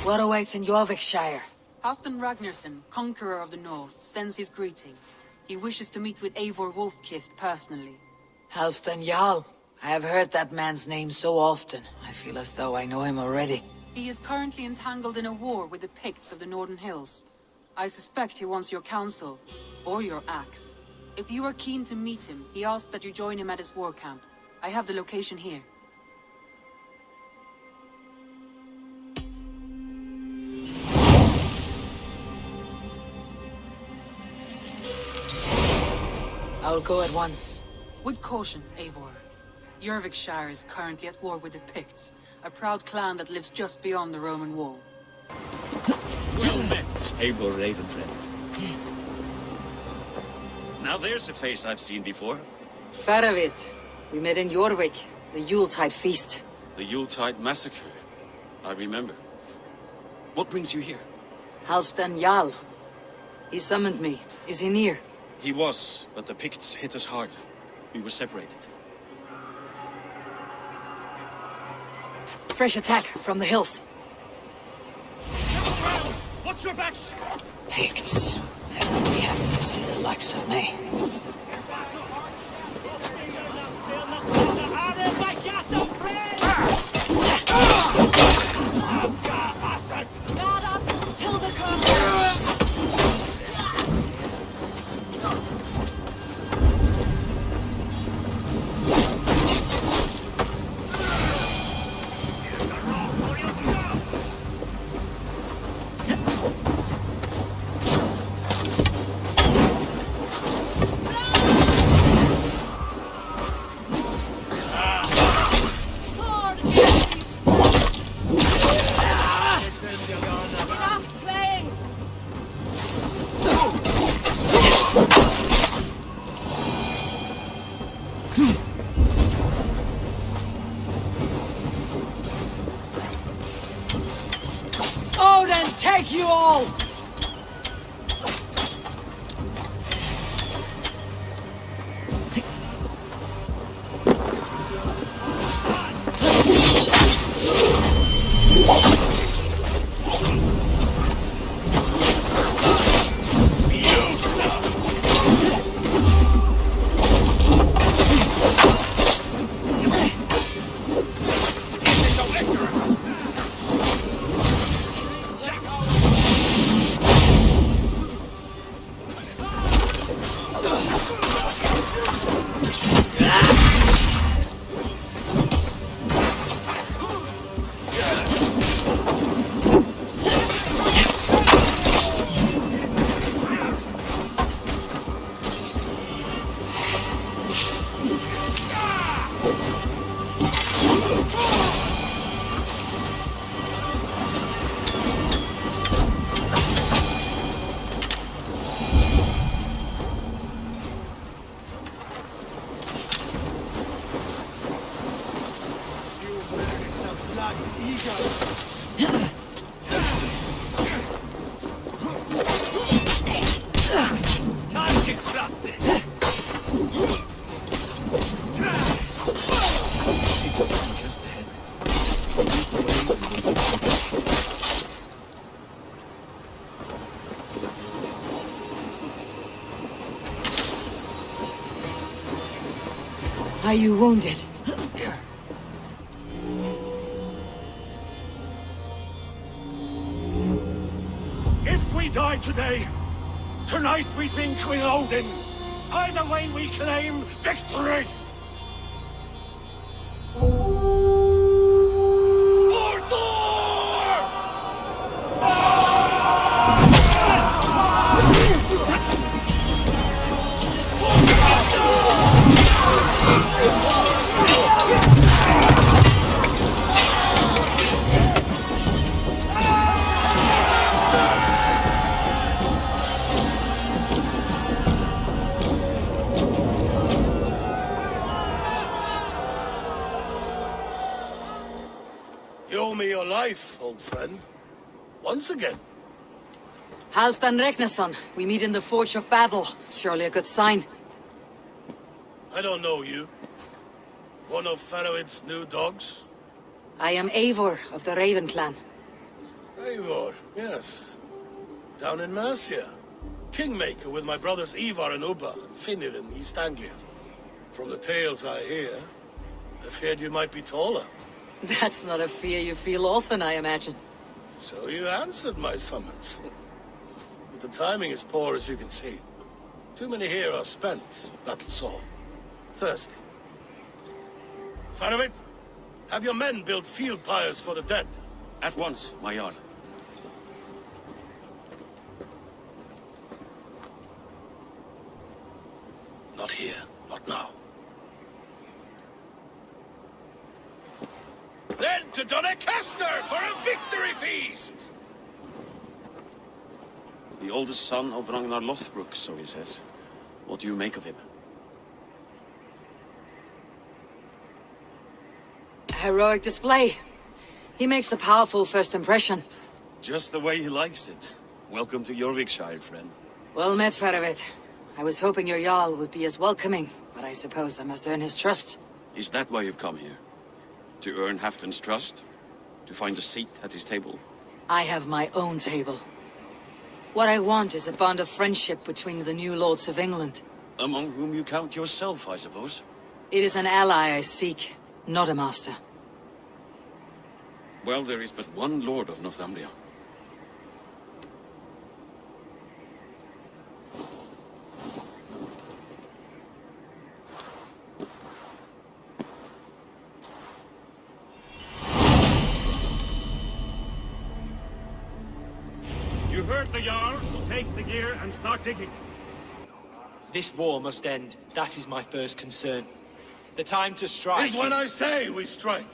What awaits in Eurvicscire? Halfdan Ragnarsson, conqueror of the north, sends his greeting. He wishes to meet with Eivor Wolf-Kissed personally. Halfdan Jarl. I have heard that man's name so often. I feel as though I know him already. He is currently entangled in a war with the Picts of the Northern Hills. I suspect he wants your counsel, or your axe. If you are keen to meet him, he asks that you join him at his war camp. I have the location here. I'll go at once. With caution, Eivor. Eurvicscire is currently at war with the Picts, a proud clan that lives just beyond the Roman wall. Well met, Eivor Ravenfriend. Now there's a face I've seen before. Faravid. We met in Jorvik, the Yuletide feast. The Yuletide massacre. I remember. What brings you here? Halfdan Jarl. He summoned me. Is he near? He was, but the Picts hit us hard. We were separated. Fresh attack from the hills. Watch your backs! Picts. I won't be happy to see the likes of me. Guard up! Till the curse! Take you all! Are you wounded? If we die today, tonight we think with Odin. Either way we claim victory! For Thor! You owe me your life, old friend. Once again. Halfdan Ragnarsson. We meet in the Forge of Battle. Surely a good sign. I don't know you. One of Faravid's new dogs? I am Eivor of the Raven clan. Eivor, yes. Down in Mercia. Kingmaker with my brothers Ivar and Ubba, Finnir in East Anglia. From the tales I hear, I feared you might be taller. That's not a fear you feel often, I imagine. So you answered my summons. But the timing is poor, as you can see. Too many here are spent, that's all. Thirsty. Faravit, have your men build field pyres for the dead. At once, my Jarl. Not here, not now. Then to Doncaster for a victory feast! The oldest son of Ragnar Lothbrok, so he says. What do you make of him? A heroic display. He makes a powerful first impression. Just the way he likes it. Welcome to Eurvicscire, friend. Well met, Faravit. I was hoping your Jarl would be as welcoming, but I suppose I must earn his trust. Is that why you've come here? To earn Halfdan's trust? To find a seat at his table? I have my own table. What I want is a bond of friendship between the new lords of England. Among whom you count yourself, I suppose? It is an ally I seek, not a master. Well, there is but one lord of Northumbria. You heard the Jarl. Take the gear and start digging. This war must end. That is my first concern. The time to strike Is when I say we strike.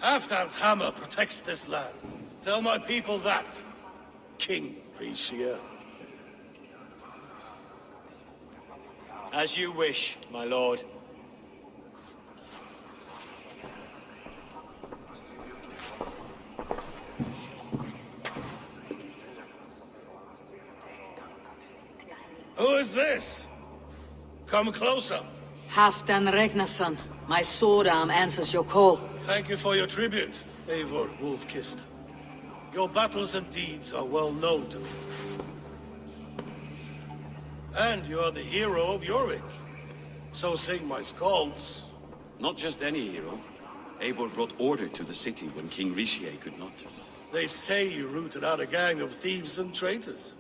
Halfdan's hammer protects this land. Tell my people that, King Eurvicscire. As you wish, my lord. Who is this? Come closer. Halfdan Regnason, my sword arm answers your call. Thank you for your tribute, Eivor Wolf-Kissed. Your battles and deeds are well known to me. And you are the hero of Jorvik. So sing my skalds. Not just any hero. Eivor brought order to the city when King Eurvicscire could not. They say you rooted out a gang of thieves and traitors.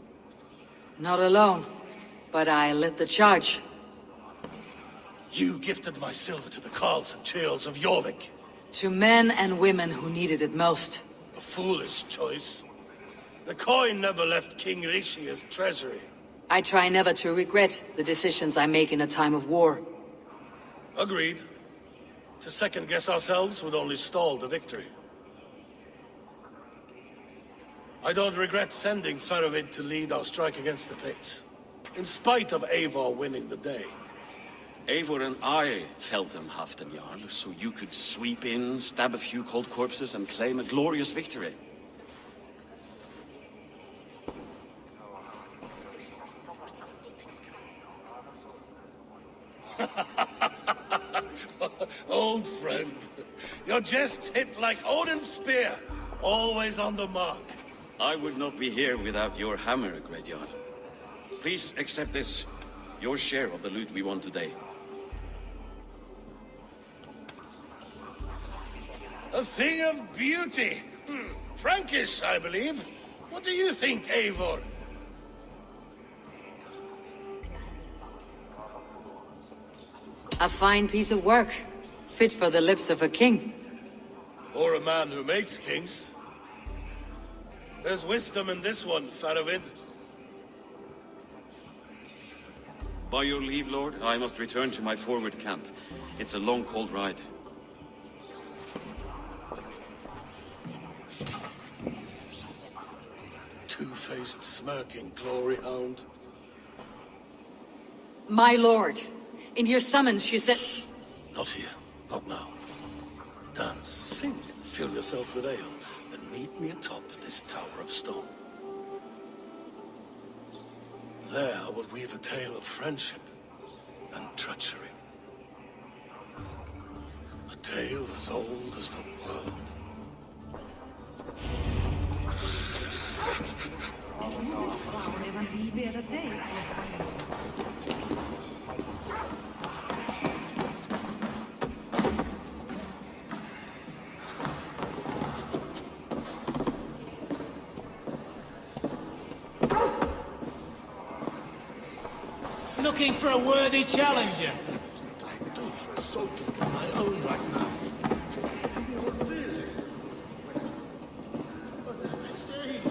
Not alone, but I led the charge. You gifted my silver to the carls and churls of Jorvik. To men and women who needed it most. A foolish choice. The coin never left King Eurvicscire's treasury. I try never to regret the decisions I make in a time of war. Agreed. To second-guess ourselves would only stall the victory. I don't regret sending Faravit to lead our strike against the Picts, in spite of Eivor winning the day. Eivor and I felled them, Halfdan Jarl, so you could sweep in, stab a few cold corpses, and claim a glorious victory. Old friend, your jests hit like Odin's spear, always on the mark. I would not be here without your hammer, great Jarl. Please accept this, your share of the loot we won today. A thing of beauty. Frankish, I believe. What do you think, Eivor? A fine piece of work, fit for the lips of a king. Or a man who makes kings. There's wisdom in this one, Faravit. By your leave, Lord, I must return to my forward camp. It's a long, cold ride. Two-faced, smirking glory hound. My lord, in your summons you said... Not here. Not now. Dance, sing, and fill yourself with ale, then meet me atop this tower of stone. There I will weave a tale of friendship and treachery. A tale as old as the world. Looking for a worthy challenger. I do for a soldier in my own right now. What I say?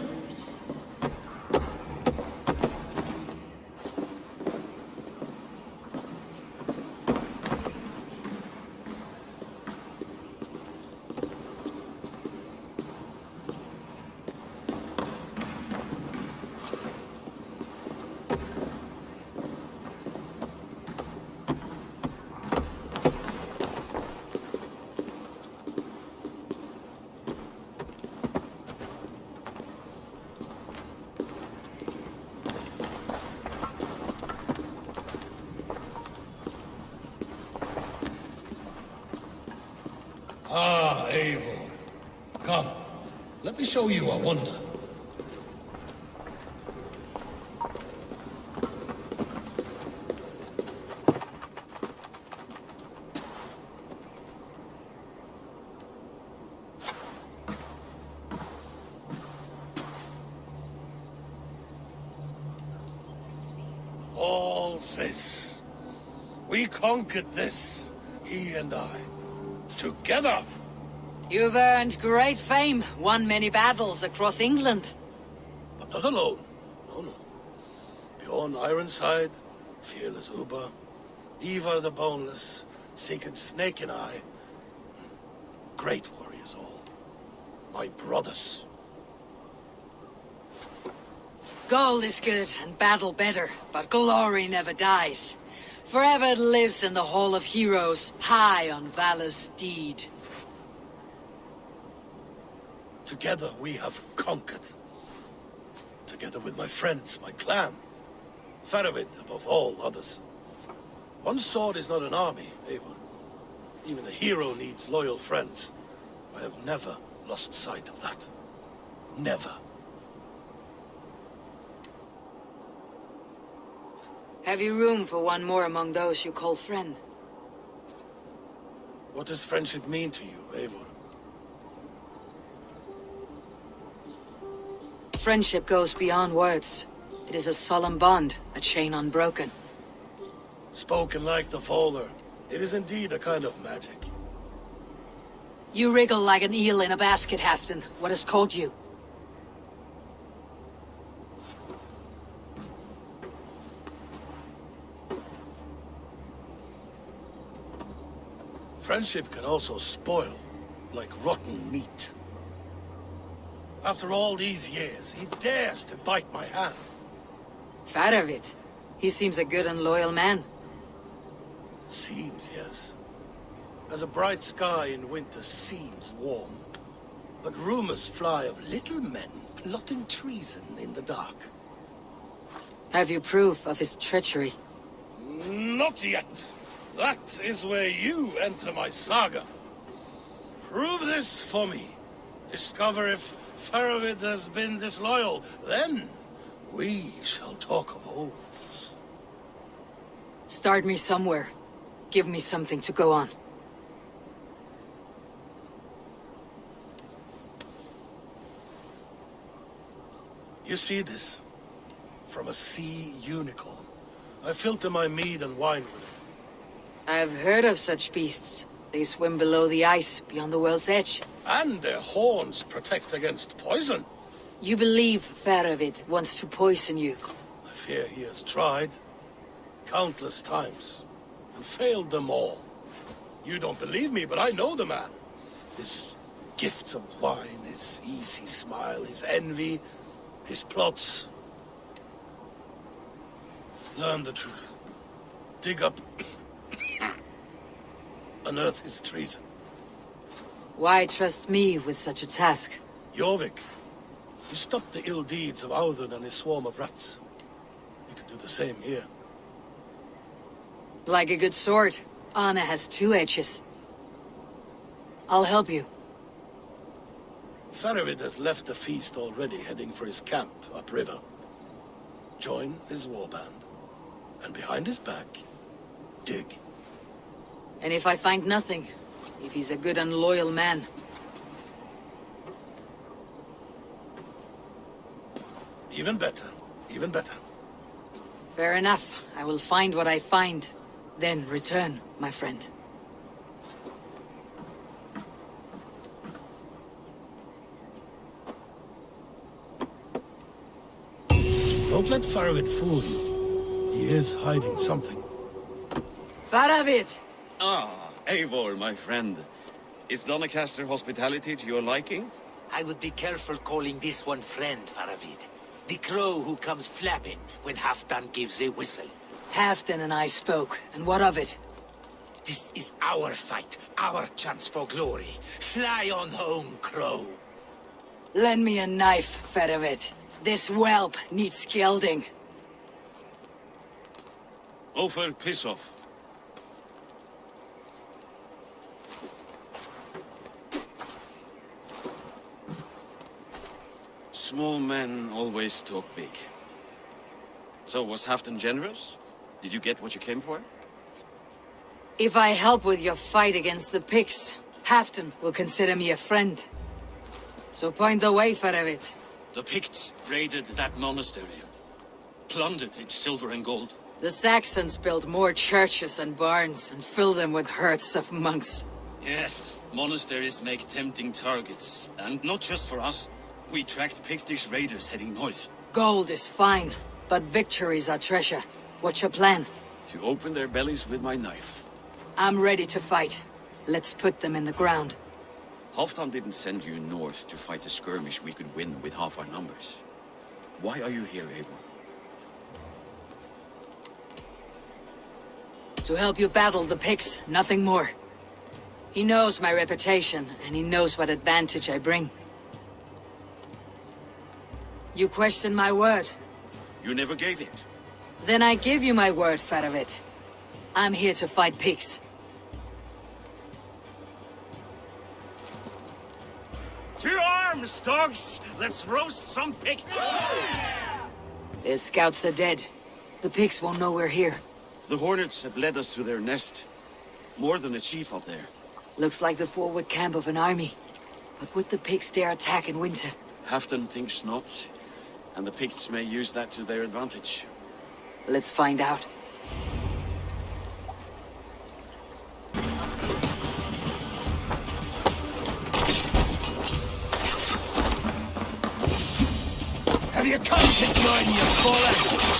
Ah, Eivor. Come, let me show you a wonder. All this. We conquered this, he and I. Together! You've earned great fame, won many battles across England. But not alone. No, no. Bjorn Ironside, fearless Uber, Ivar the Boneless, Sigurd Snake and I. Great warriors all. My brothers. Gold is good and battle better, but glory never dies. Forever it lives in the Hall of Heroes, high on Valor's steed. Together we have conquered. Together with my friends, my clan. Faravid above all others. One sword is not an army, Eivor. Even a hero needs loyal friends. I have never lost sight of that. Never. Have you room for one more among those you call friend? What does friendship mean to you, Eivor? Friendship goes beyond words. It is a solemn bond, a chain unbroken. Spoken like the Volar, it is indeed a kind of magic. You wriggle like an eel in a basket, Halfdan. What has caught you? Friendship can also spoil, like rotten meat. After all these years, he dares to bite my hand. Faravid. He seems a good and loyal man. Seems, yes. As a bright sky in winter seems warm. But rumors fly of little men plotting treason in the dark. Have you proof of his treachery? Not yet. That is where you enter my saga. Prove this for me. Discover if Faravid has been disloyal. Then we shall talk of oaths. Start me somewhere. Give me something to go on. You see this? From a sea unicorn. I filter my mead and wine with it. I've heard of such beasts. They swim below the ice, beyond the world's edge. And their horns protect against poison. You believe Faravid wants to poison you? I fear he has tried. Countless times. And failed them all. You don't believe me, but I know the man. His gifts of wine, his easy smile, his envy, his plots. Learn the truth. Dig up... unearth his treason. Why trust me with such a task? Jorvik, you stopped the ill deeds of Audun and his swarm of rats. You can do the same here. Like a good sword, Anna has two edges. I'll help you. Faravid has left the feast already, heading for his camp upriver. join his warband, and behind his back, dig. And if I find nothing? If he's a good and loyal man? Even better. Even better. Fair enough. I will find what I find. Then return, my friend. Don't let Faravid fool you. He is hiding something. Faravid! Ah, Eivor, my friend. Is Doncaster hospitality to your liking? I would be careful calling this one friend, Faravid. The crow who comes flapping when Halfdan gives a whistle. Halfdan and I spoke, and what of it? This is our fight, our chance for glory. Fly on home, crow. Lend me a knife, Faravid. This whelp needs scalding. Over, piss off. Small men always talk big. So, was Halfdan generous? Did you get what you came for? If I help with your fight against the Picts, Halfdan will consider me a friend. So point the way, Faravid. The Picts raided that monastery. Plundered its silver and gold. The Saxons built more churches and barns, and filled them with herds of monks. Yes, monasteries make tempting targets. And not just for us. We tracked Pictish raiders heading north. Gold is fine, but victories are treasure. What's your plan? To open their bellies with my knife. I'm ready to fight. Let's put them in the ground. Halfdan didn't send you north to fight a skirmish we could win with half our numbers. Why are you here, Eivor? To help you battle the Picts, nothing more. He knows my reputation, and he knows what advantage I bring. You question my word? You never gave it. Then I give you my word, Faravid. I'm here to fight Picts. To arms, dogs! Let's roast some Picts! Their scouts are dead. The Picts won't know we're here. The Hornets have led us to their nest. More than a chief up there. Looks like the forward camp of an army. But would the Picts dare attack in winter? Halfdan thinks not. And the Picts may use that to their advantage. Let's find out. Have you come to join your fallen?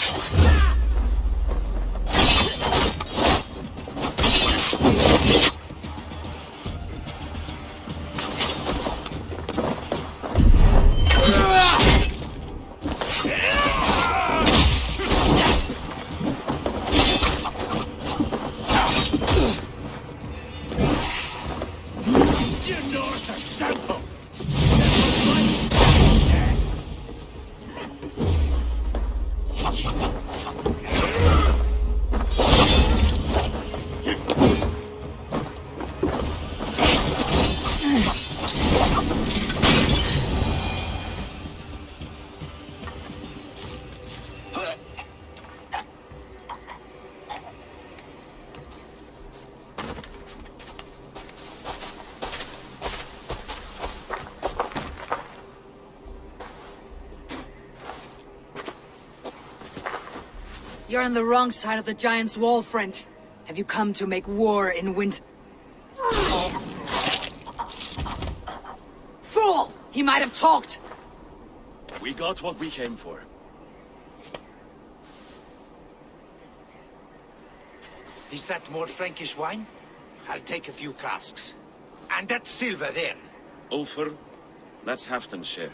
You're on the wrong side of the Giant's Wall, friend. Have you come to make war in winter? Fool! He might have talked! We got what we came for. Is that more Frankish wine? I'll take a few casks. And that silver there. Ulfr, that's Halfdan's share.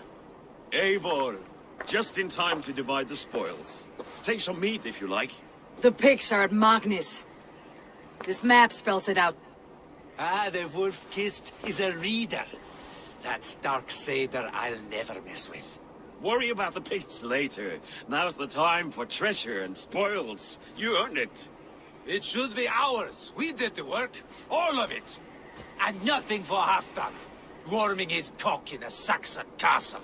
Eivor, just in time to divide the spoils. Take some meat if you like. The Picts are at Magnus. This map spells it out. Ah, the wolf-kissed is a reader. That stark satyr I'll never mess with. Worry about the Picts later. Now's the time for treasure and spoils. You earned it. It should be ours. We did the work. All of it. And nothing for Halfdan. Warming his cock in a Saxon castle.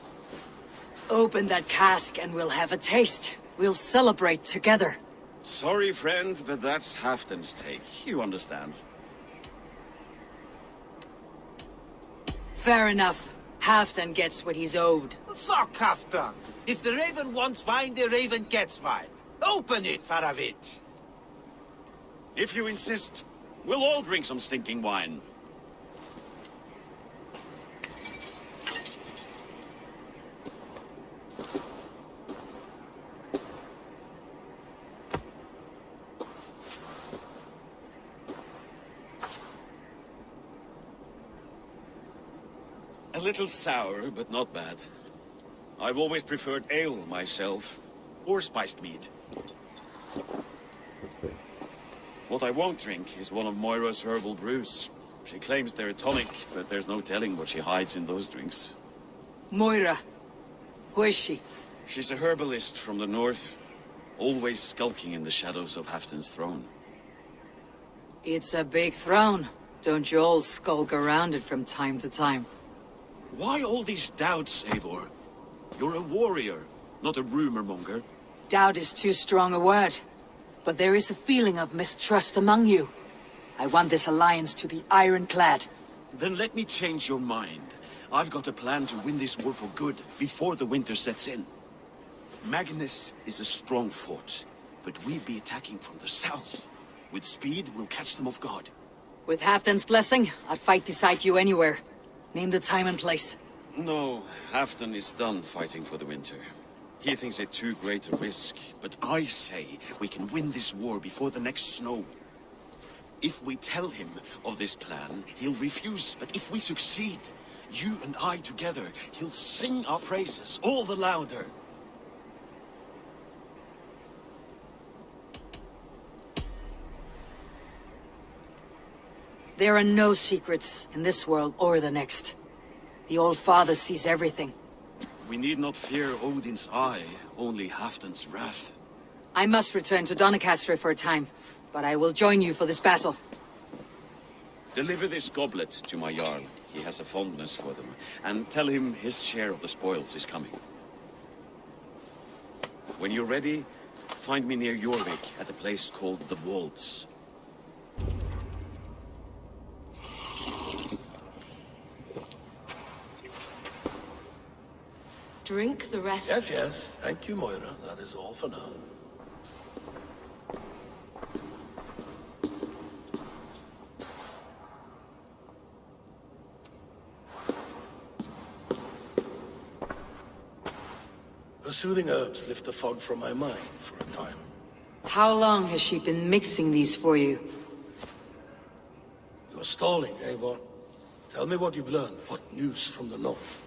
Open that cask and we'll have a taste. We'll celebrate together. Sorry, friend, but that's Halfdan's take. You understand. Fair enough. Halfdan gets what he's owed. Fuck Halfdan! If the Raven wants wine, the Raven gets wine. Open it, Faravit! If you insist, we'll all drink some stinking wine. A little sour, but not bad. I've always preferred ale myself, or spiced mead. What I won't drink is one of Moira's herbal brews. She claims they're a tonic, but there's no telling what she hides in those drinks. Moira. Who is she? She's a herbalist from the north, always skulking in the shadows of Halfdan's throne. It's a big throne. Don't you all skulk around it from time to time? Why all these doubts, Eivor? You're a warrior, not a rumor monger. Doubt is too strong a word. But there is a feeling of mistrust among you. I want this alliance to be ironclad. Then let me change your mind. I've got a plan to win this war for good, before the winter sets in. Magnus is a strong fort, but we'll be attacking from the south. With speed, we'll catch them off guard. With Halfdan's blessing, I'd fight beside you anywhere. Name the time and place. No, Halfdan is done fighting for the winter. He thinks it too great a risk, but I say we can win this war before the next snow. If we tell him of this plan, he'll refuse, but if we succeed, you and I together, he'll sing our praises all the louder. There are no secrets in this world or the next. The Old Father sees everything. We need not fear Odin's eye, only Halfdan's wrath. I must return to Doncaster for a time, but I will join you for this battle. Deliver this goblet to my Jarl. He has a fondness for them. And tell him his share of the spoils is coming. When you're ready, find me near Jorvik at a place called the Waltz. Drink the rest. Yes, yes. Thank you, Moira. That is all for now. The soothing herbs lift the fog from my mind for a time. How long has she been mixing these for you? You're stalling, Eivor. Tell me what you've learned. What news from the north?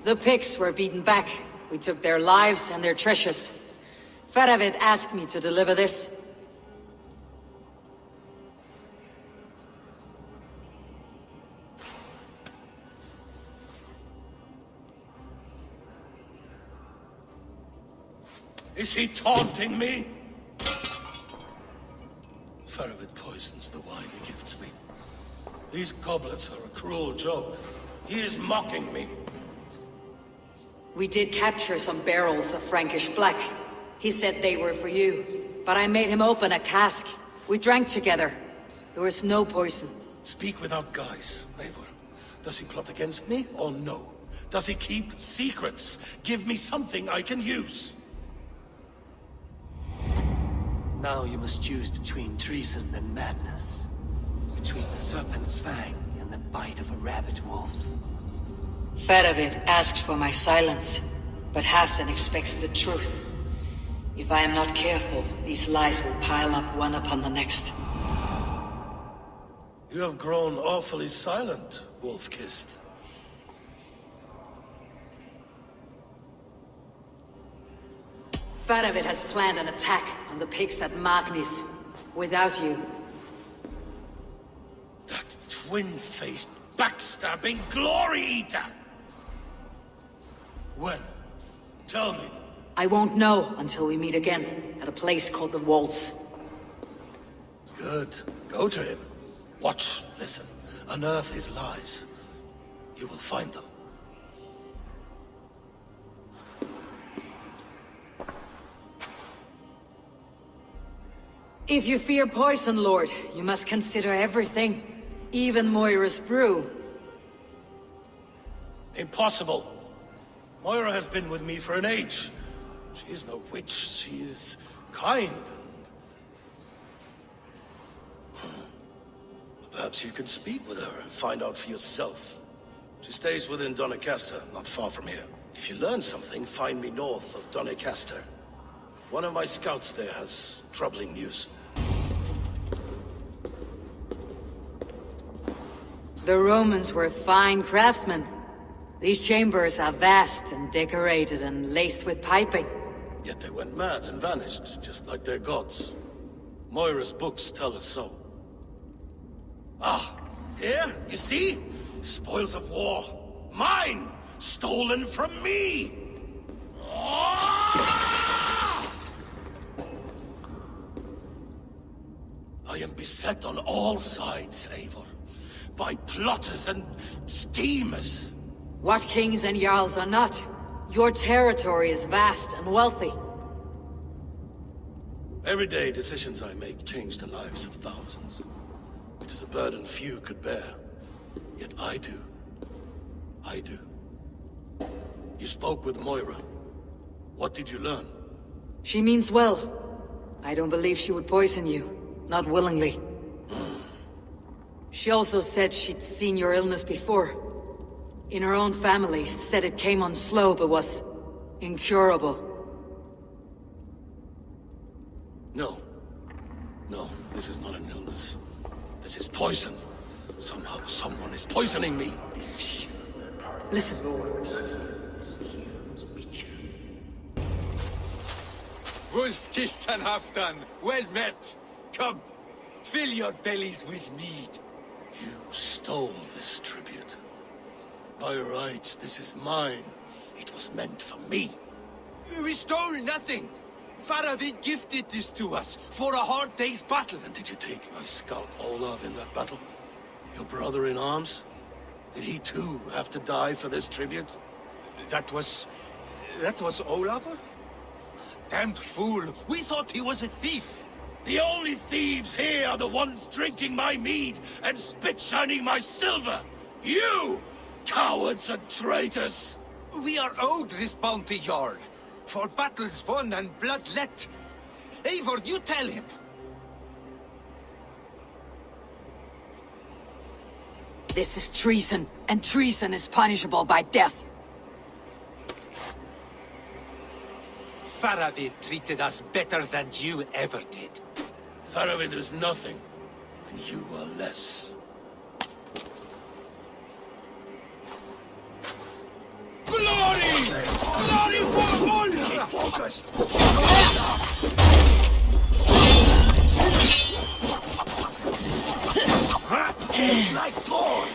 The Picts were beaten back. We took their lives and their treasures. Faravid asked me to deliver this. Is he taunting me? Faravid poisons the wine he gifts me. These goblets are a cruel joke. He is mocking me. We did capture some barrels of Frankish black. He said they were for you, but I made him open a cask. We drank together. There was no poison. Speak without guise, Eivor. Does he plot against me, or no? Does he keep secrets? Give me something I can use. Now you must choose between treason and madness. Between the serpent's fang and the bite of a rabid wolf. Faravid asked for my silence, but Halfdan expects the truth. If I am not careful, these lies will pile up one upon the next. You have grown awfully silent, Wolf-Kissed. Faravid has planned an attack on the Picts at Magnis, without you. That twin-faced, backstabbing glory eater! When? Tell me. I won't know until we meet again, at a place called the Waltz. Good. Go to him. Watch, listen. Unearth his lies. You will find them. If you fear poison, Lord, you must consider everything. Even Moira's brew. Impossible. Moira has been with me for an age. She is no witch. She is kind and... Perhaps you can speak with her and find out for yourself. She stays within Doncaster, not far from here. If you learn something, find me north of Doncaster. One of my scouts there has troubling news. The Romans were fine craftsmen. These chambers are vast and decorated and laced with piping. Yet they went mad and vanished, just like their gods. Moira's books tell us so. Ah, here, you see? Spoils of war. Mine! Stolen from me! I am beset on all sides, Eivor. By plotters and schemers. What kings and jarls are not? Your territory is vast and wealthy. Every day, decisions I make change the lives of thousands. It is a burden few could bear. Yet I do. I do. You spoke with Moira. What did you learn? She means well. I don't believe she would poison you. Not willingly. She also said she'd seen your illness before. In her own family, said it came on slow but was incurable. No. No, this is not an illness. This is poison. Somehow someone is poisoning me. Shh. Listen. Wolf-kissed and Halfdan, well met. Come, fill your bellies with mead. You stole this tribute. By rights, this is mine. It was meant for me. We stole nothing. Faravid gifted this to us for a hard day's battle. And did you take my scout Olav in that battle? Your brother in arms? Did he too have to die for this tribute? That was Olafur? Damned fool! We thought he was a thief! The only thieves here are the ones drinking my mead and spit-shining my silver! You! Cowards and traitors! We are owed this bounty, Jarl. For battles won and blood let. Eivor, you tell him! This is treason, and treason is punishable by death. Faravid treated us better than you ever did. Faravid is nothing, and you are less. Glory! Glory for all! Keep focused! Like God!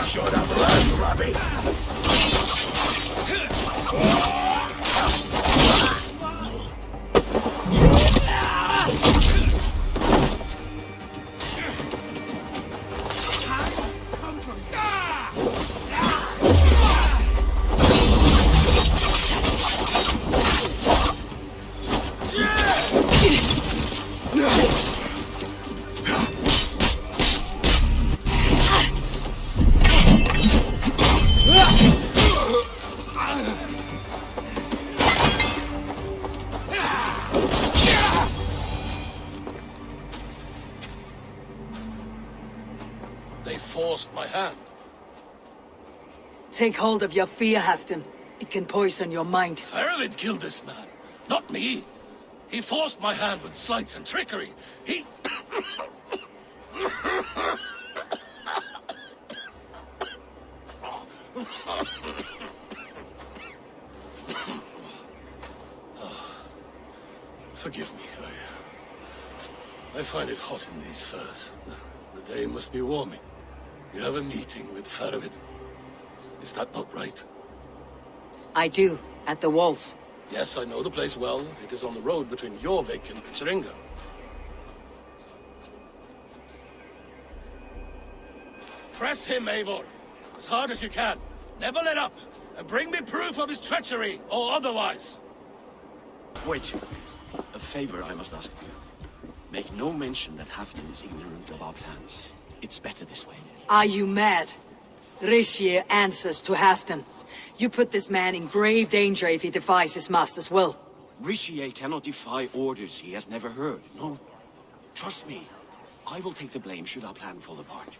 Should have run, rabbit! They forced my hand. Take hold of your fear, Halfdan. It can poison your mind. Faravid killed this man, not me. He forced my hand with sleights and trickery. He... Forgive me, I find it hot in these furs. The day must be warming. You have a meeting with Faravid. Is that not right? I do, at the walls. Yes, I know the place well. It is on the road between Jorvik and Picheringa. Press him, Eivor. as hard as you can. Never let up. And bring me proof of his treachery, or otherwise. Wait. A favor I must ask of you. Make no mention that Halfdan is ignorant of our plans. It's better this way. Are you mad? Eurvicscire answers to Halfdan. You put this man in grave danger if he defies his master's will. Eurvicscire cannot defy orders he has never heard, no? Trust me. I will take the blame should our plan fall apart.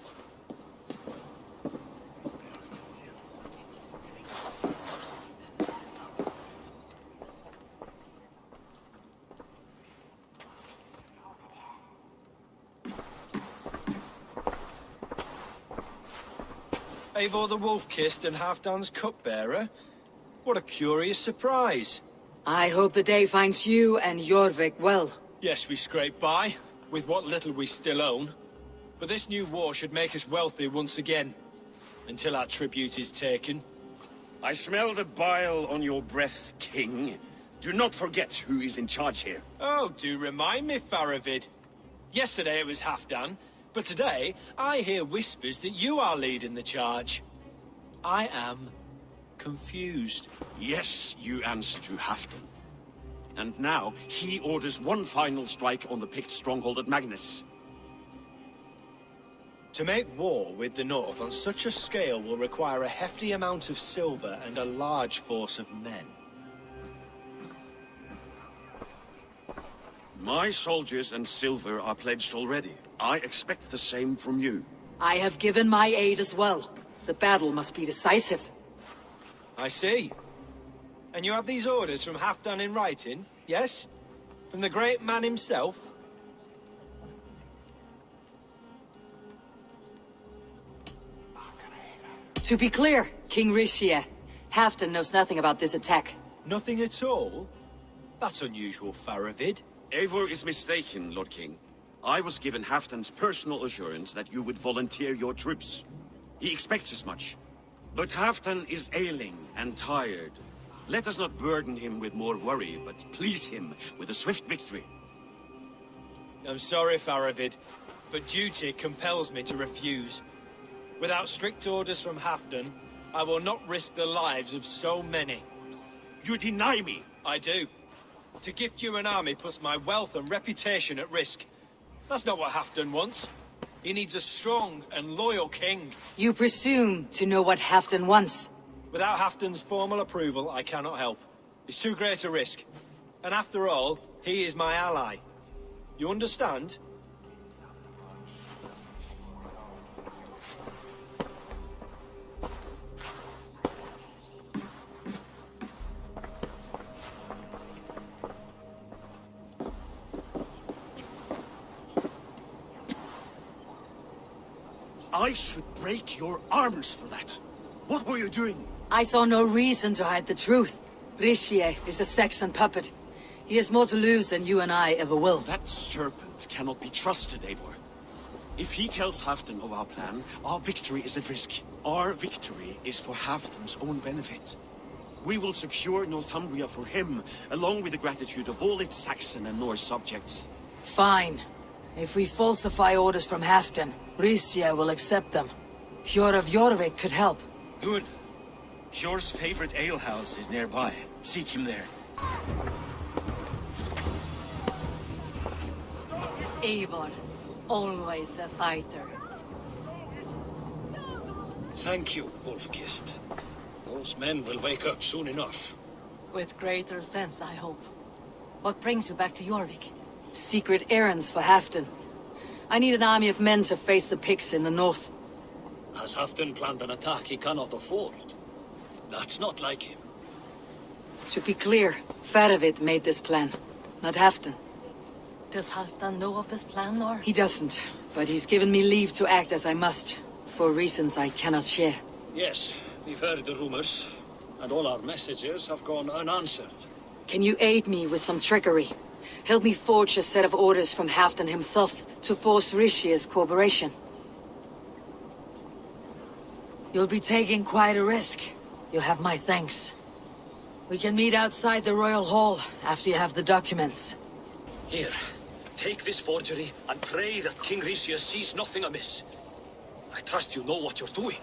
Eivor the Wolf-Kissed and Halfdan's cupbearer? What a curious surprise. I hope the day finds you and Jorvik well. Yes, we scrape by, with what little we still own. But this new war should make us wealthy once again. Until our tribute is taken. I smell the bile on your breath, King. Do not forget who is in charge here. Oh, do remind me, Faravid. Yesterday it was Halfdan, but today I hear whispers that you are leading the charge. I am confused. Yes, you answer to Halfdan. And now, he orders one final strike on the Pict stronghold at Magnus. To make war with the North on such a scale will require a hefty amount of silver and a large force of men. My soldiers and silver are pledged already. I expect the same from you. I have given my aid as well. The battle must be decisive. I see. And you have these orders from Halfdan in writing, yes? From the great man himself? To be clear, King Eurvicscire, Halfdan knows nothing about this attack. Nothing at all? That's unusual, Faravid. Eivor is mistaken, Lord King. I was given Halfdan's personal assurance that you would volunteer your troops. He expects as much. But Halfdan is ailing and tired. Let us not burden him with more worry, but please him with a swift victory. I'm sorry, Faravid, but duty compels me to refuse. Without strict orders from Halfdan, I will not risk the lives of so many. You deny me! I do. To gift you an army puts my wealth and reputation at risk. That's not what Halfdan wants. He needs a strong and loyal king. You presume to know what Halfdan wants. Without Halfdan's formal approval, I cannot help. It's too great a risk. And after all, he is my ally. You understand? I should break your arms for that. What were you doing? I saw no reason to hide the truth. Eurvicscire is a Saxon puppet. He has more to lose than you and I ever will. That serpent cannot be trusted, Eivor. If he tells Halfdan of our plan, our victory is at risk. Our victory is for Halfdan's own benefit. We will secure Northumbria for him, along with the gratitude of all its Saxon and Norse subjects. Fine. If we falsify orders from Halfdan, Eurvicscire will accept them. Hjor of Jorvik could help. Good. Hjor's favorite alehouse is nearby. Seek him there. Eivor, always the fighter. Thank you, Wolf-Kissed. Those men will wake up soon enough. With greater sense, I hope. What brings you back to Jorvik? Secret errands for Halfdan. I need an army of men to face the Picts in the north. Has Halfdan planned an attack he cannot afford? That's not like him. To be clear, Faravid made this plan, not Halfdan. Does Halfdan know of this plan, or? He doesn't, but he's given me leave to act as I must, for reasons I cannot share. Yes, we've heard the rumors, and all our messages have gone unanswered. Can you aid me with some trickery? Help me forge a set of orders from Halfdan himself to force Eurvicscire's cooperation. You'll be taking quite a risk. You'll have my thanks. We can meet outside the Royal Hall after you have the documents. Here, take this forgery and pray that King Eurvicscire sees nothing amiss. I trust you know what you're doing.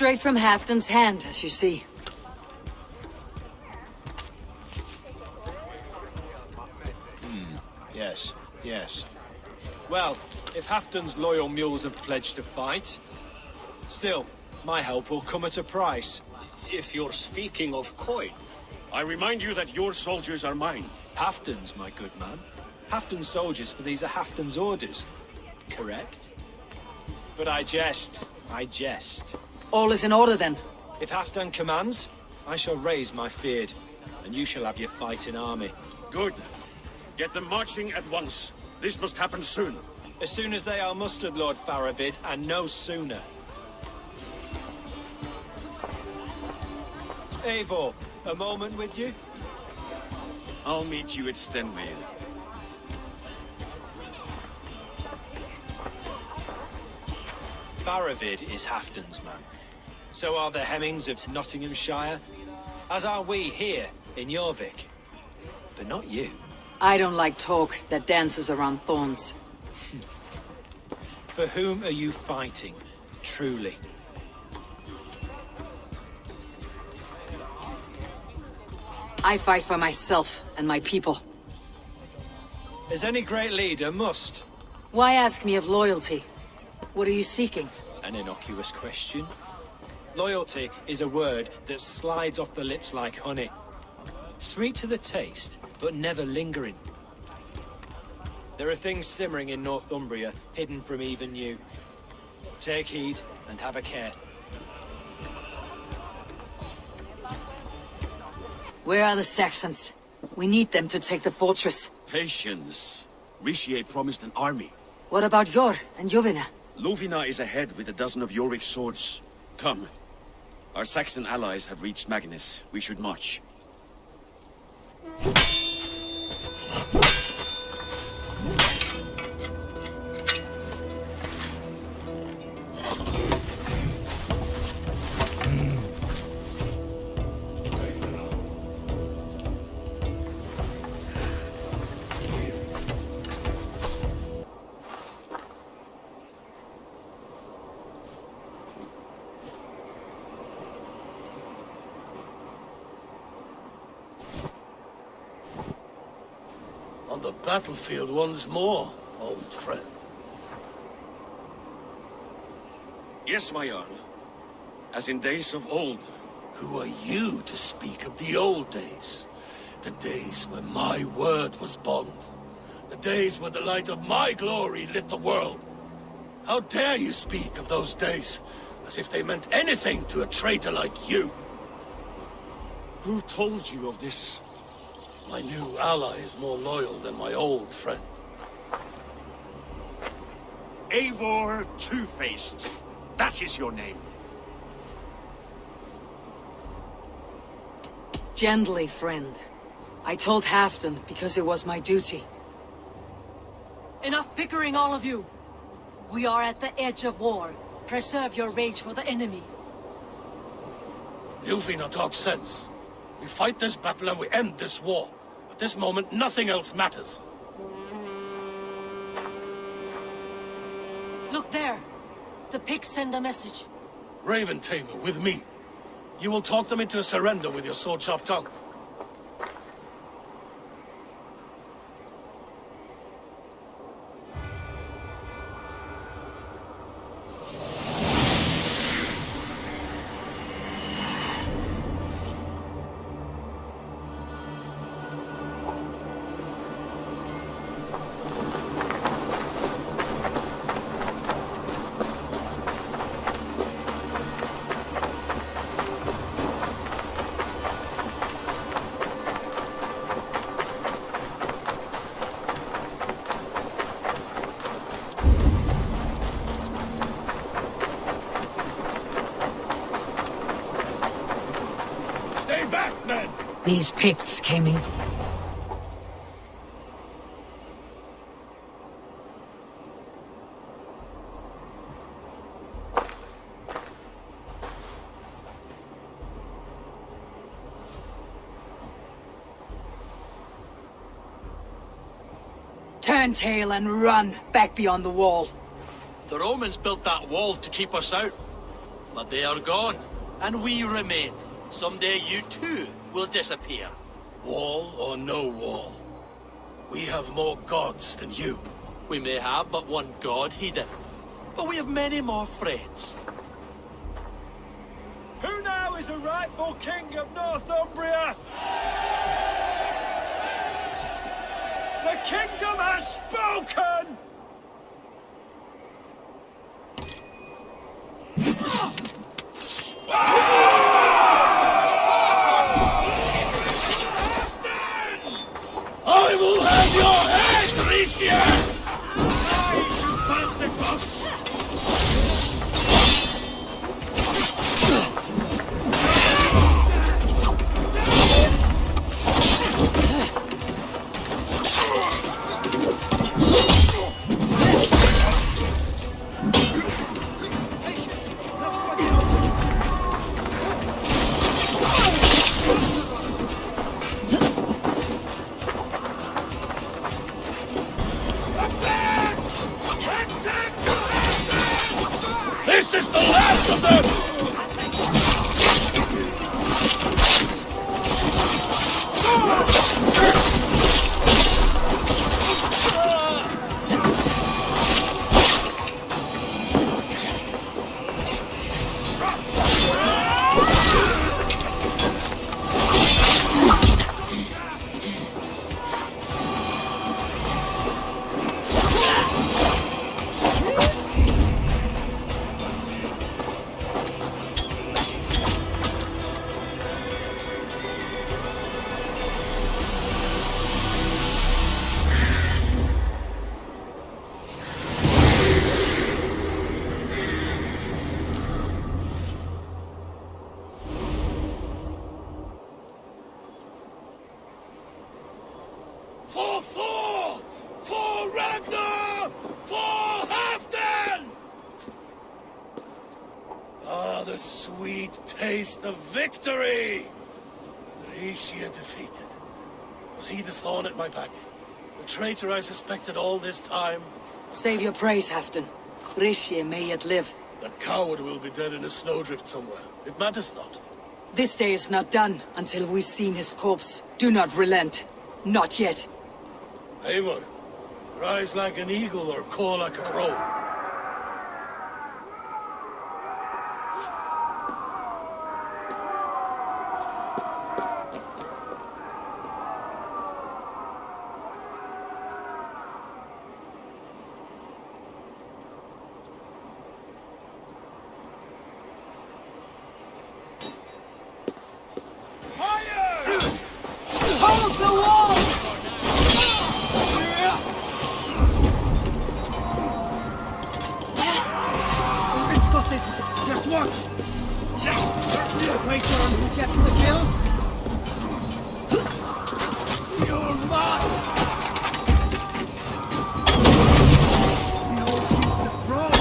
Straight from Halfdan's hand, as you see. Yes, yes. Well, if Halfdan's loyal mules have pledged to fight, still, my help will come at a price. If you're speaking of coin, I remind you that your soldiers are mine. Halfdan's, my good man. Halfdan's soldiers, for these are Halfdan's orders. Correct? But I jest. I jest. All is in order then. If Halfdan commands, I shall raise my feared, and you shall have your fighting army. Good. Get them marching at once. This must happen soon. As soon as they are mustered, Lord Faravid, and no sooner. Eivor, a moment with you? I'll meet you at Stenwale. Faravid is Halfdan's man. So are the Hemmings of Nottinghamshire, as are we here in Jorvik. But not you. I don't like talk that dances around thorns. For whom are you fighting, truly? I fight for myself and my people. As any great leader must. Why ask me of loyalty? What are you seeking? An innocuous question. Loyalty is a word that slides off the lips like honey. Sweet to the taste, but never lingering. There are things simmering in Northumbria, hidden from even you. Take heed, and have a care. Where are the Saxons? We need them to take the fortress. Patience. Ricier promised an army. What about Jor and Jovina? Lovina is ahead with a dozen of Eurvik's swords. Come. Our Saxon allies have reached Magnus. We should march. On the battlefield once more, old friend. Yes, my Jarl. As in days of old. Who are you to speak of the old days? The days when my word was bond. The days when the light of my glory lit the world. How dare you speak of those days as if they meant anything to a traitor like you? Who told you of this? My new ally is more loyal than my old friend. Eivor Two-Faced. That is your name. Gently, friend. I told Halfdan because it was my duty. Enough bickering, all of you. We are at the edge of war. Preserve your rage for the enemy. Ljufina talks sense. We fight this battle and we end this war. At this moment, nothing else matters. Look there. The pigs send a message. Raven Tamer, with me. You will talk them into a surrender with your sword-sharp tongue. These Picts came in. Turn tail and run back beyond the wall. The Romans built that wall to keep us out. But they are gone, and we remain. Someday you too will disappear. Wall or no wall, we have more gods than you. We may have but one god, Hedon, but we have many more friends. Who now is the rightful king of Northumbria? The kingdom has spoken! I will have your head, Ricia! You bastard box! This is the last of them! For Thor! For Ragnar! For Halfdan! Ah, the sweet taste of victory! Ricia defeated. Was he the thorn at my back? The traitor I suspected all this time? Save your praise, Halfdan. Ricia may yet live. That coward will be dead in a snowdrift somewhere. It matters not. This day is not done until we've seen his corpse. Do not relent. Not yet. Eivor, rise like an eagle or caw like a crow. Hold the wall! Just watch! Wait on who gets the kill! You're mine! You'll keep the throne!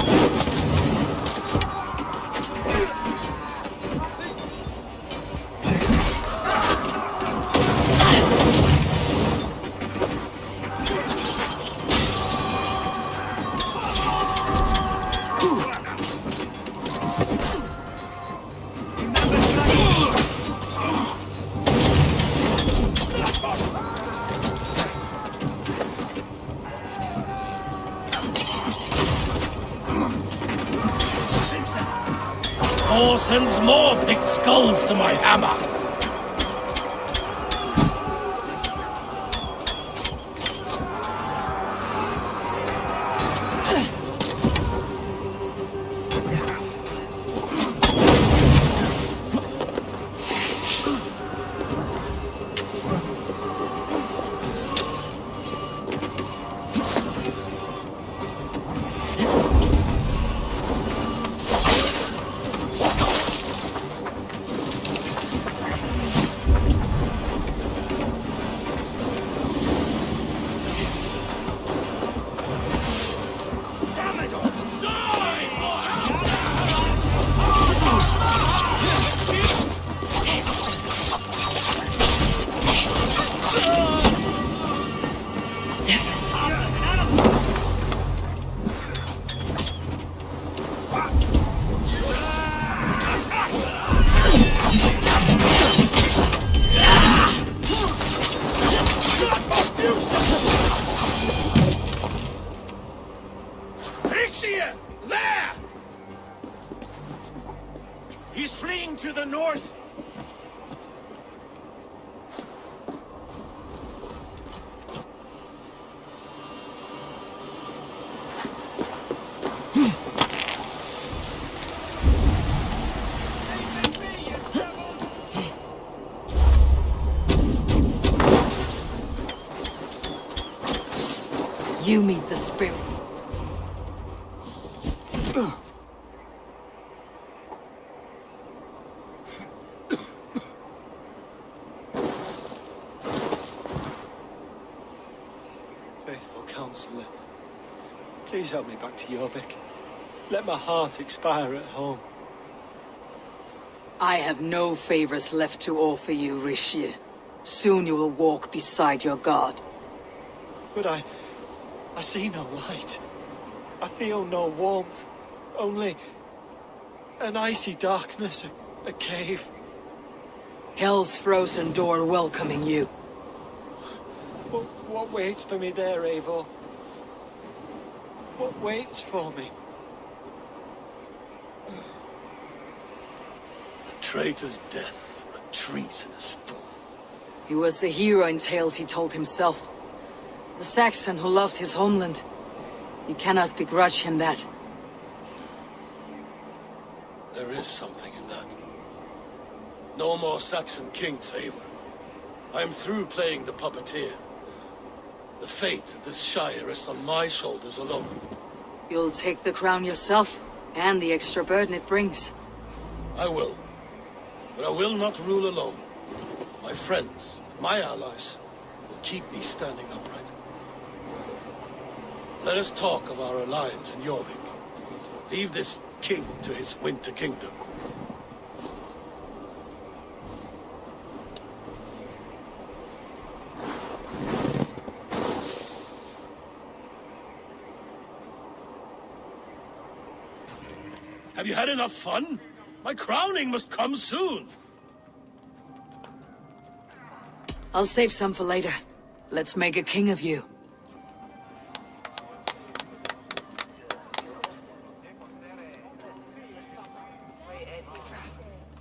Thor sends more picked skulls to my hammer. He's fleeing to the north! You meet the spirit. Faithful counselor, please help me back to Jorvik. Let my heart expire at home. I have no favors left to offer you, Eurvicscire. Soon you will walk beside your god. But I see no light. I feel no warmth. Only an icy darkness, a cave. Hell's frozen door welcoming you. What waits for me there, Eivor? What waits for me? A traitor's death, a treasonous fool. He was the hero in tales he told himself. The Saxon who loved his homeland. You cannot begrudge him that. There is something in that. No more Saxon kings, Eivor. I am through playing the puppeteer. The fate of this Shire rests on my shoulders alone. You'll take the crown yourself, and the extra burden it brings. I will. But I will not rule alone. My friends, my allies, will keep me standing upright. Let us talk of our alliance in Jorvik. Leave this king to his winter kingdom. Have you had enough fun? My crowning must come soon. I'll save some for later. Let's make a king of you.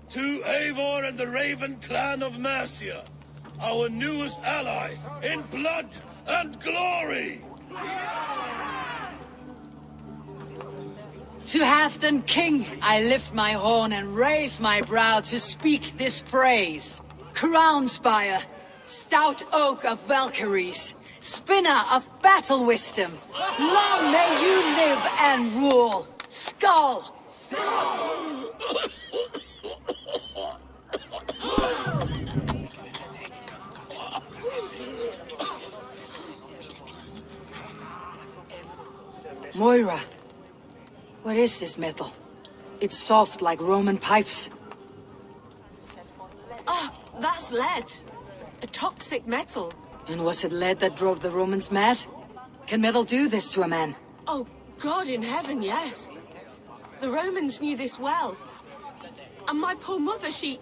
To Eivor and the Raven clan of Mercia, our newest ally in blood and glory! To Halfdan King, I lift my horn and raise my brow to speak this praise. Crown spire, stout oak of Valkyries, spinner of battle wisdom. Long may you live and rule. Skull! Moira. What is this metal? It's soft like Roman pipes. Ah, that's lead. A toxic metal. And was it lead that drove the Romans mad? Can metal do this to a man? Oh, God in heaven, yes. The Romans knew this well. And my poor mother, she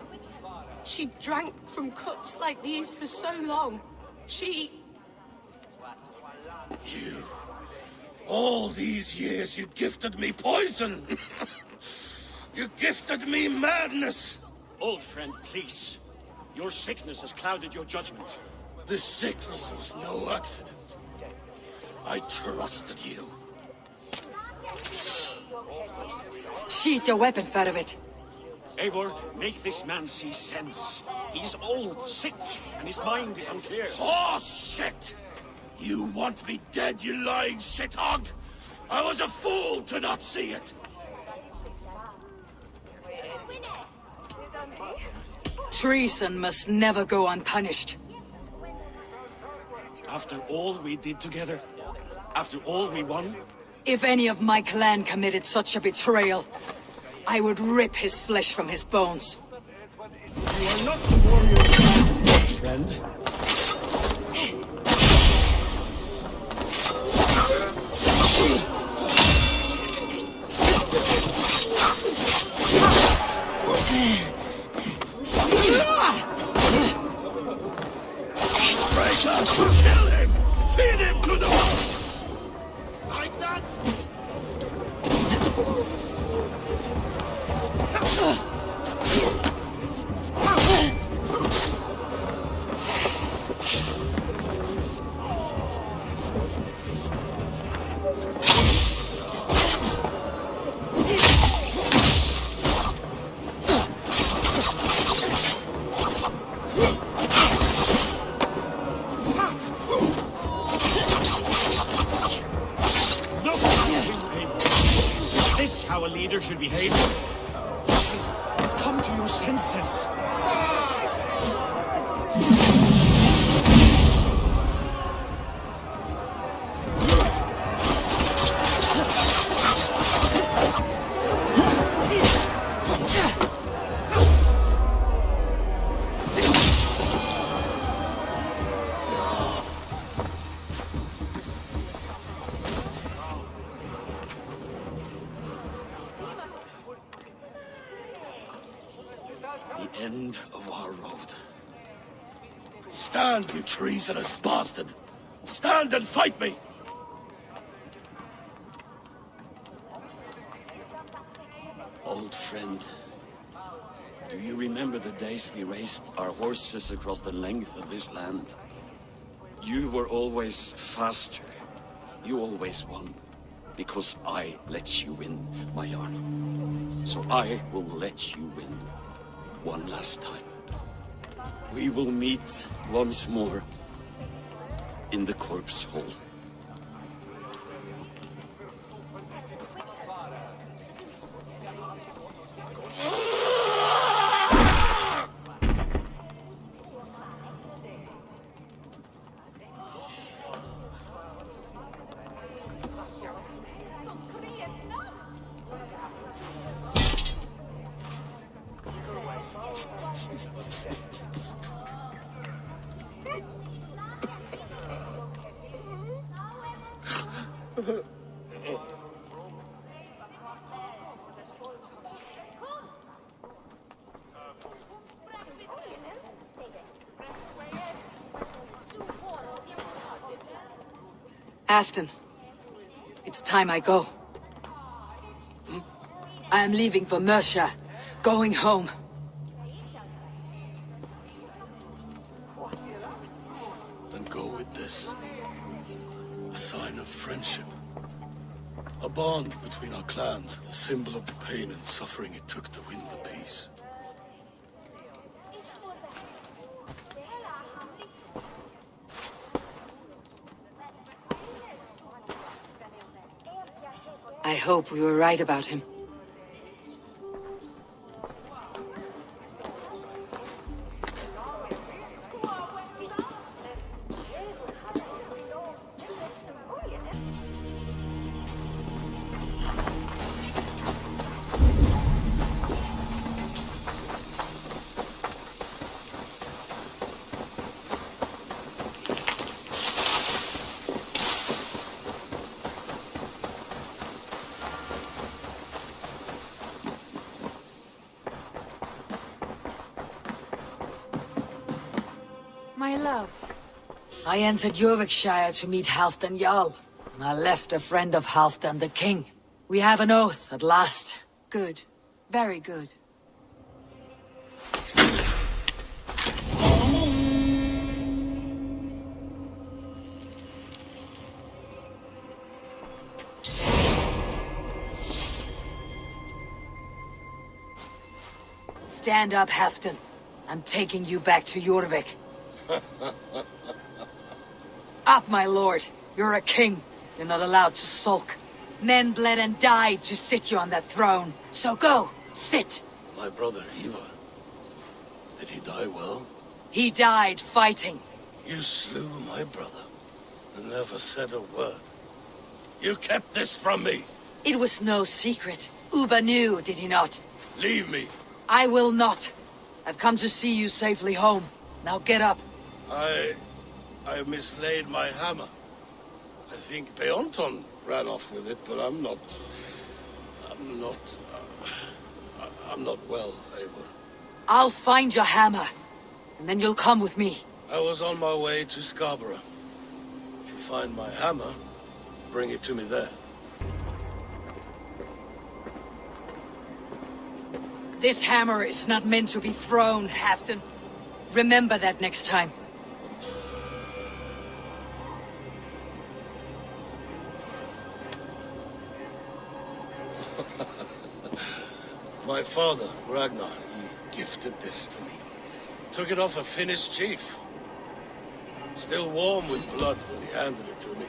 drank from cups like these for so long. You... All these years you gifted me poison! You gifted me madness! Old friend, please. Your sickness has clouded your judgment. This sickness was no accident. I trusted you. Sheath your weapon, Fedovit. Eivor, make this man see sense. He's old, sick, and his mind is unclear. Horse shit! You want me dead, you lying shithog? I was a fool to not see it! Treason must never go unpunished. After all we did together, after all we won, If any of my clan committed such a betrayal, I would rip his flesh from his bones. you are not the warrior, friend. Kill him! Feed him to the wolves! Like that? crazy! Come to your senses! The end of our road. Stand, you treasonous bastard! Stand and fight me! Old friend, do you remember the days we raced our horses across the length of this land? You were always faster. You always won. Because I let you win, my Jarl. So I will let you win. One last time. We will meet once more in the corpse hall. Halfdan, it's time I go. I am leaving for Mercia, going home. Then go with this. A sign of friendship. A bond between our clans, a symbol of the pain and suffering it took to win the peace. I hope we were right about him. My love. I entered Eurvicscire to meet Halfdan Jarl. I left a friend of Halfdan the King. We have an oath at last. Good. Very good. Stand up, Halfdan. I'm taking you back to Jorvik. Up, my lord. You're a king. You're not allowed to sulk. Men bled and died to sit you on that throne. So go, sit. My brother Eivor. Did he die well? He died fighting. You slew my brother and never said a word. You kept this from me. It was no secret. Uba knew, did he not? Leave me. I will not. I've come to see you safely home. Now get up. I mislaid my hammer. I think Beonton ran off with it, but I'm not well, Eivor. I'll find your hammer, and then you'll come with me. I was on my way to Scarborough. If you find my hammer, bring it to me there. This hammer is not meant to be thrown, Halfdan. Remember that next time. My father, Ragnar, he gifted this to me. Took it off a Finnish chief. Still warm with blood when he handed it to me.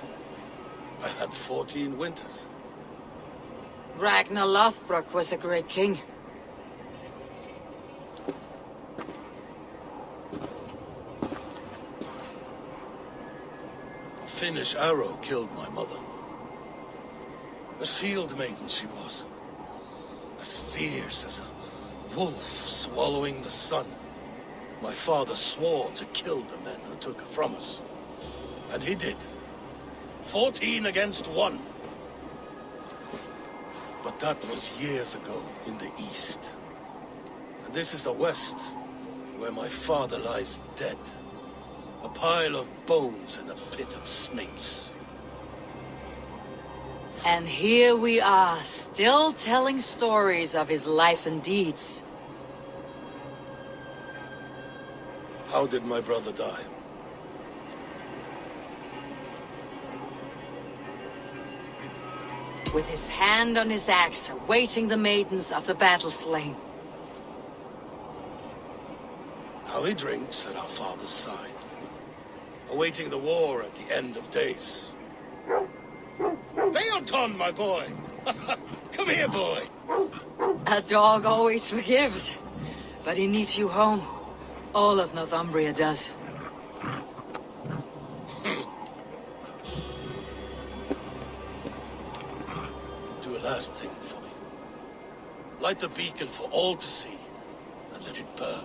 I had 14 winters. Ragnar Lothbrok was a great king. Finnish arrow killed my mother. A shield maiden she was. As fierce as a wolf swallowing the sun. My father swore to kill the men who took her from us. And he did. 14 against 1. But that was years ago in the east. And this is the west, where my father lies dead. A pile of bones in a pit of snakes. And here we are, still telling stories of his life and deeds. How did my brother die? With his hand on his axe, awaiting the maidens of the battle slain. How he drinks at our father's side. Awaiting the war at the end of days. Beoton, my boy! Come here, boy! A dog always forgives, but he needs you home. All of Northumbria does. Do a last thing for me. Light the beacon for all to see, and let it burn.